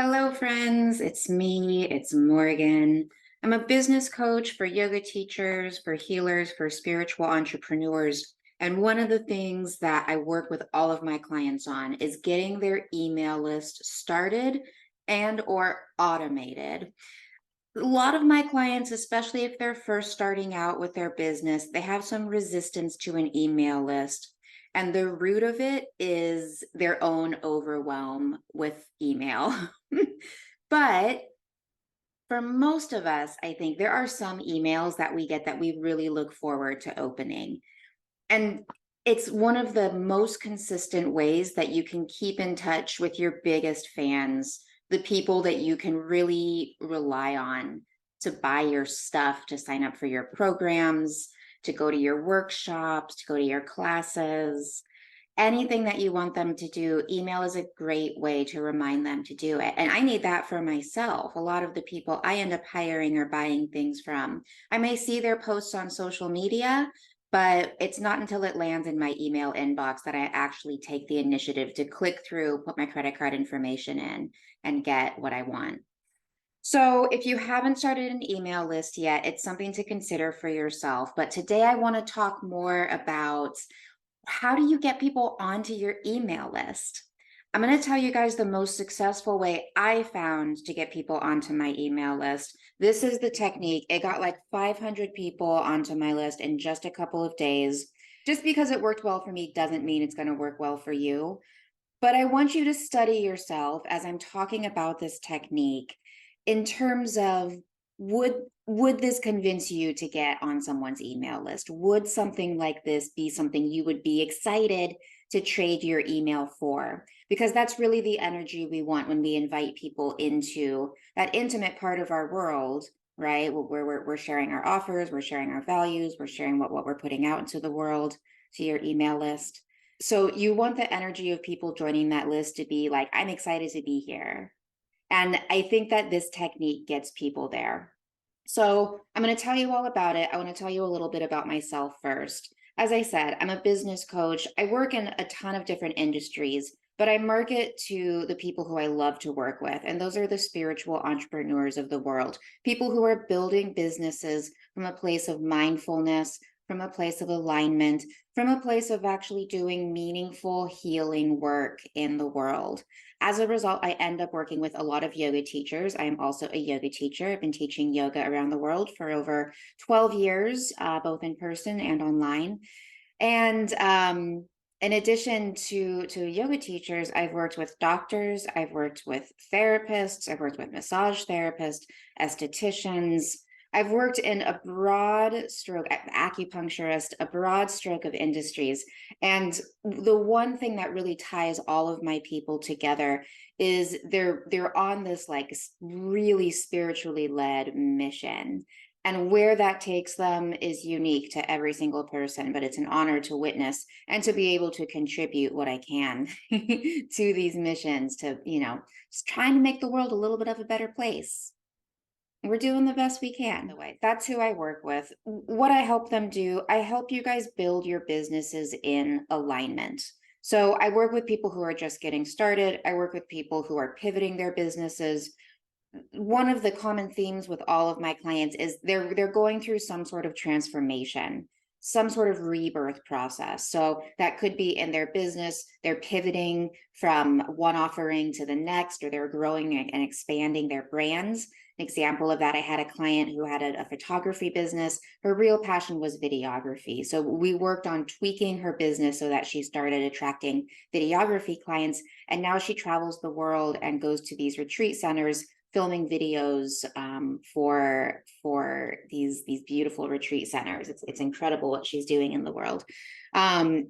Hello, friends. It's me. It's Morgan. I'm a business coach for yoga teachers, for healers, for spiritual entrepreneurs. And one of the things that I work with all of my clients on is getting their email list started and or automated. A lot of my clients, especially if they're first starting out with their business, they have some resistance to an email list. And the root of it is their own overwhelm with email. But for most of us, I think there are some emails that we get that we really look forward to opening. And it's one of the most consistent ways that you can keep in touch with your biggest fans, the people that you can really rely on to buy your stuff, to sign up for your programs, to go to your workshops, to go to your classes. Anything that you want them to do, email is a great way to remind them to do it. And I need that for myself. A lot of the people I end up hiring or buying things from, I may see their posts on social media, but it's not until it lands in my email inbox that I actually take the initiative to click through, put my credit card information in, and get what I want. So, if you haven't started an email list yet, it's something to consider for yourself. But today I want to talk more about how do you get people onto your email list? I'm going to tell you guys the most successful way I found to get people onto my email list. This is the technique. It got like 500 people onto my list in just a couple of days. Just because it worked well for me doesn't mean it's going to work well for you. But I want you to study yourself as I'm talking about this technique in terms of would this convince you to get on someone's email list? Would something like this be something you would be excited to trade your email for? Because that's really the energy we want when we invite people into that intimate part of our world, right? Where we're sharing our offers, we're sharing our values, we're sharing what we're putting out into the world to your email list. So you want the energy of people joining that list to be like, I'm excited to be here. And I think that this technique gets people there. So I'm going to tell you all about it. I want to tell you a little bit about myself first. As I said, I'm a business coach. I work in a ton of different industries, but I market to the people who I love to work with. And those are the spiritual entrepreneurs of the world, people who are building businesses from a place of mindfulness, from a place of alignment, from a place of actually doing meaningful healing work in the world. As a result, I end up working with a lot of yoga teachers. I am also a yoga teacher. I've been teaching yoga around the world for over 12 years, both in person and online. And in addition to yoga teachers, I've worked with doctors, I've worked with therapists, I've worked with massage therapists, estheticians. I've worked in a broad stroke, acupuncturist, a broad stroke of industries. And the one thing that really ties all of my people together is they're on this like really spiritually led mission. And where that takes them is unique to every single person, but it's an honor to witness and to be able to contribute what I can to these missions to, just trying to make the world a little bit of a better place. We're doing the best we can. The way that's who I work with. What I help them do, I help you guys build your businesses in alignment. So I work with people who are just getting started. I work with people who are pivoting their businesses. One of the common themes with all of my clients is they're going through some sort of transformation, some sort of rebirth process. So that could be in their business, they're pivoting from one offering to the next, or they're growing and expanding their brands. An example of that, I had a client who had a photography business. Her real passion was videography. So we worked on tweaking her business so that she started attracting videography clients. And now she travels the world and goes to these retreat centers filming videos for these beautiful retreat centers. It's incredible what she's doing in the world.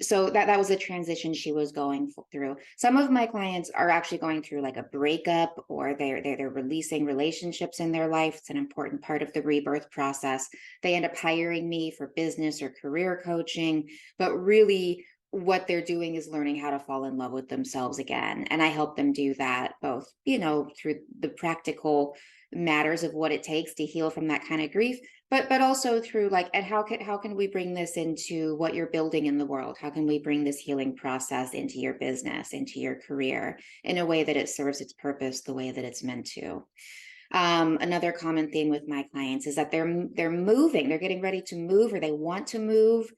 So that was a transition she was going through. Some of my clients are actually going through like a breakup, or they're releasing relationships in their life. It's an important part of the rebirth process. They end up hiring me for business or career coaching, but really what they're doing is learning how to fall in love with themselves again. And I help them do that both, through the practical matters of what it takes to heal from that kind of grief, but also through like, and how can we bring this into what you're building in the world? How can we bring this healing process into your business, into your career in a way that it serves its purpose the way that it's meant to? Another common theme with my clients is that they're moving, they're getting ready to move, or they want to move,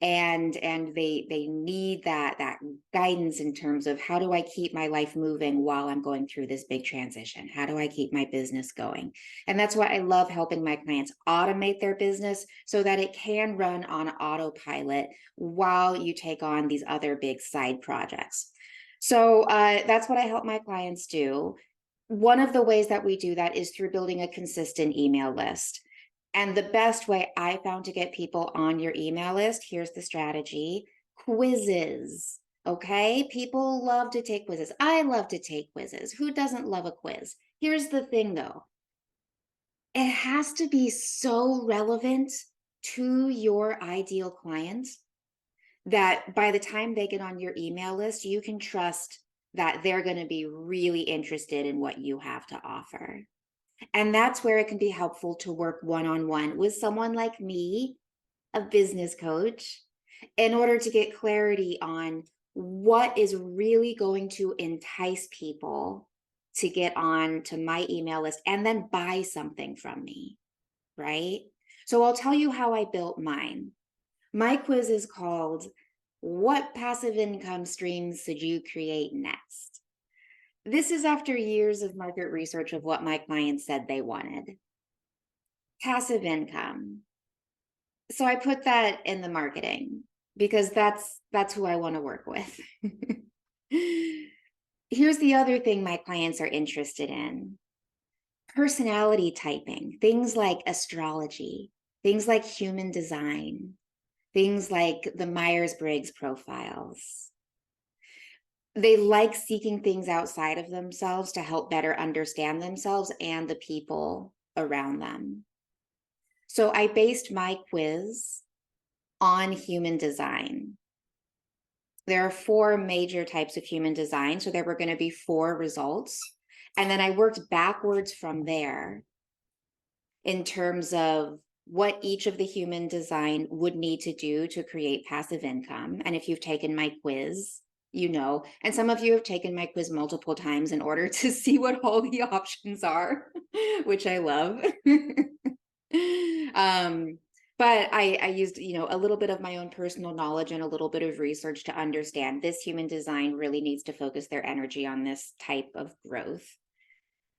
and they need that guidance in terms of, how do I keep my life moving while I'm going through this big transition? How do I keep my business going? And that's why I love helping my clients automate their business so that it can run on autopilot while you take on these other big side projects. So that's what I help my clients do. One of the ways that we do that is through building a consistent email list. And the best way I found to get people on your email list, here's the strategy: quizzes. Okay, people love to take quizzes. I love to take quizzes. Who doesn't love a quiz? Here's the thing though, it has to be so relevant to your ideal client that by the time they get on your email list, you can trust that they're going to be really interested in what you have to offer. And that's where it can be helpful to work one-on-one with someone like me, a business coach, in order to get clarity on what is really going to entice people to get on to my email list and then buy something from me, right? So I'll tell you how I built mine. My quiz is called, "What passive income streams should you create next?" This is after years of market research of what my clients said they wanted. Passive income. So I put that in the marketing because that's who I want to work with. Here's the other thing my clients are interested in: personality typing, things like astrology, things like human design, things like the Myers-Briggs profiles. They like seeking things outside of themselves to help better understand themselves and the people around them. So I based my quiz on human design. There are 4 major types of human design, so there were going to be 4 results. And then I worked backwards from there in terms of what each of the human design would need to do to create passive income. And if you've taken my quiz, you know, and some of you have taken my quiz multiple times in order to see what all the options are, which I love. But I used, you know, a little bit of my own personal knowledge and a little bit of research to understand this human design really needs to focus their energy on this type of growth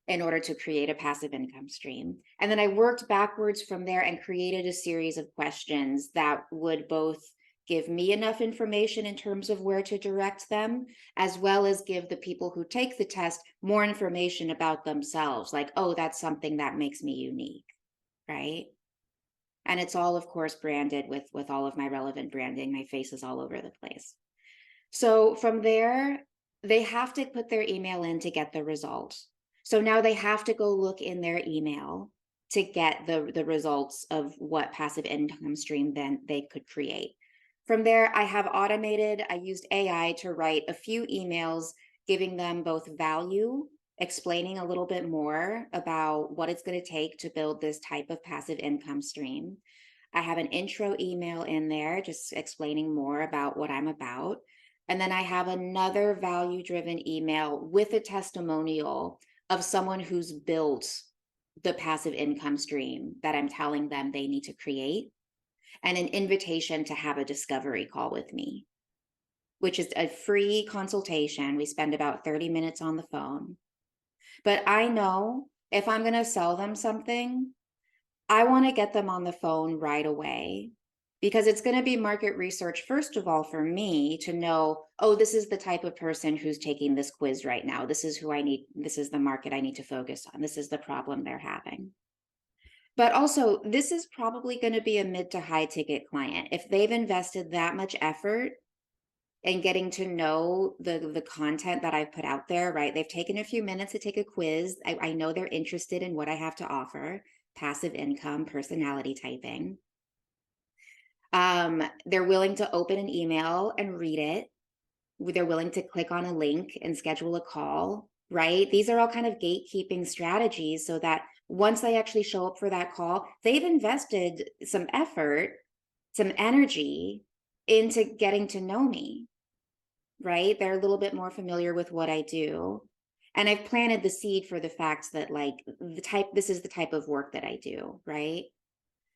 in order to create a passive income stream. And then I worked backwards from there and created a series of questions that would both give me enough information in terms of where to direct them, as well as give the people who take the test more information about themselves, like, oh, that's something that makes me unique, right? And it's all, of course, branded with all of my relevant branding. My face is all over the place. So from there, they have to put their email in to get the result. So now they have to go look in their email to get the results of what passive income stream then they could create. From there, I have automated, I used AI to write a few emails giving them both value, explaining a little bit more about what it's going to take to build this type of passive income stream. I have an intro email in there just explaining more about what I'm about. And then I have another value-driven email with a testimonial of someone who's built the passive income stream that I'm telling them they need to create, and an invitation to have a discovery call with me, which is a free consultation. We spend about 30 minutes on the phone. But I know if I'm going to sell them something, I want to get them on the phone right away, because it's going to be market research, first of all, for me to know, oh, this is the type of person who's taking this quiz right now. This is who I need. This is the market I need to focus on. This is the problem they're having. But also, this is probably going to be a mid to high ticket client. If they've invested that much effort in getting to know the content that I've put out there, right? They've taken a few minutes to take a quiz. I know they're interested in what I have to offer: passive income, personality typing. They're willing to open an email and read it. They're willing to click on a link and schedule a call, right? These are all kind of gatekeeping strategies so that once they actually show up for that call, they've invested some effort, some energy into getting to know me, right? They're a little bit more familiar with what I do. And I've planted the seed for the fact that like this is the type of work that I do, right?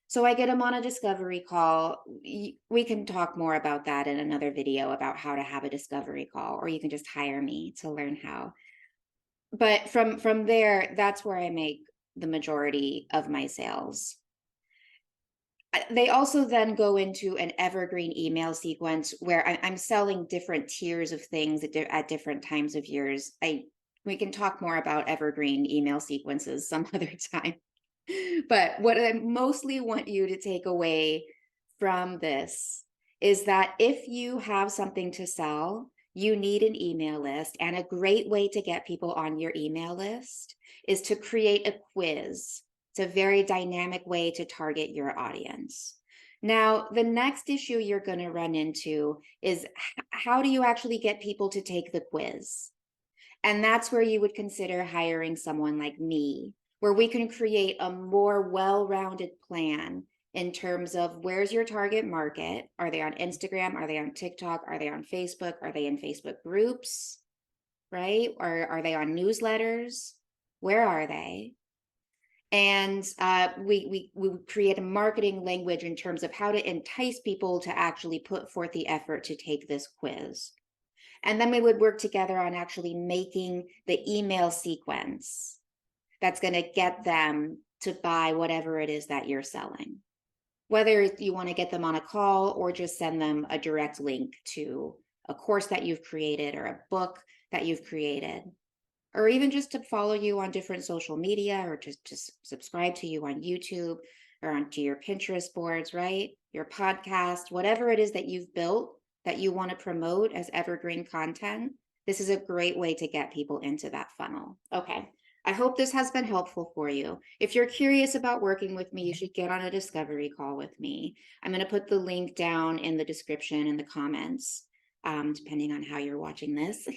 So I get them on a discovery call. We can talk more about that in another video about how to have a discovery call, or you can just hire me to learn how. But from there, that's where I make the majority of my sales. They also then go into an evergreen email sequence where I'm selling different tiers of things at different times of years. We can talk more about evergreen email sequences some other time. But what I mostly want you to take away from this is that if you have something to sell, you need an email list. And a great way to get people on your email list is to create a quiz. It's a very dynamic way to target your audience. Now, the next issue you're going to run into is how do you actually get people to take the quiz? And that's where you would consider hiring someone like me, where we can create a more well-rounded plan in terms of where's your target market? Are they on Instagram? Are they on TikTok? Are they on Facebook? Are they in Facebook groups? Right? Or are they on newsletters? Where are they? And we create a marketing language in terms of how to entice people to actually put forth the effort to take this quiz. And then we would work together on actually making the email sequence that's going to get them to buy whatever it is that you're selling. Whether you want to get them on a call or just send them a direct link to a course that you've created or a book that you've created, or even just to follow you on different social media or to subscribe to you on YouTube or onto your Pinterest boards, right? Your podcast, whatever it is that you've built that you want to promote as evergreen content, this is a great way to get people into that funnel. Okay. I hope this has been helpful for you. If you're curious about working with me, you should get on a discovery call with me. I'm going to put the link down in the description in the comments, depending on how you're watching this.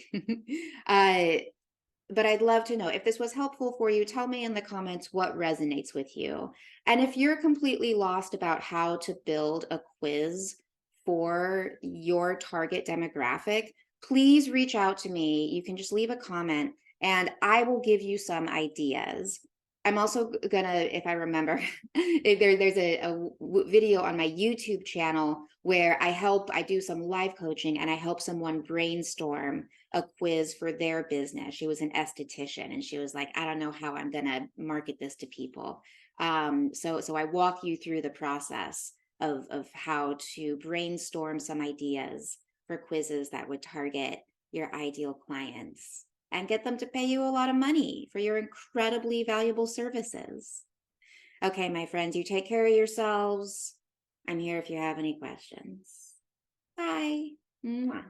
But I'd love to know if this was helpful for you. Tell me in the comments what resonates with you. And if you're completely lost about how to build a quiz for your target demographic, please reach out to me. You can just leave a comment and I will give you some ideas. I'm also gonna, if I remember, there's a video on my YouTube channel where I do some live coaching and I help someone brainstorm a quiz for their business. She was an esthetician and she was like, I don't know how I'm gonna market this to people. So I walk you through the process of how to brainstorm some ideas for quizzes that would target your ideal clients and get them to pay you a lot of money for your incredibly valuable services. Okay, my friends, you take care of yourselves. I'm here if you have any questions. Bye. Mwah.